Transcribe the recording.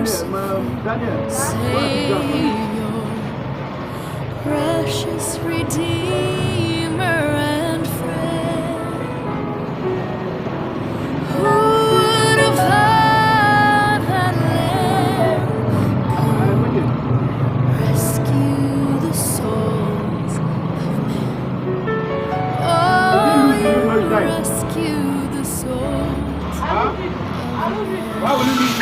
Daniel, Savior, precious Redeemer and friend, who would have thought that Lamb could rescue the souls of men? Oh, you rescue the souls of men. Why will you leave?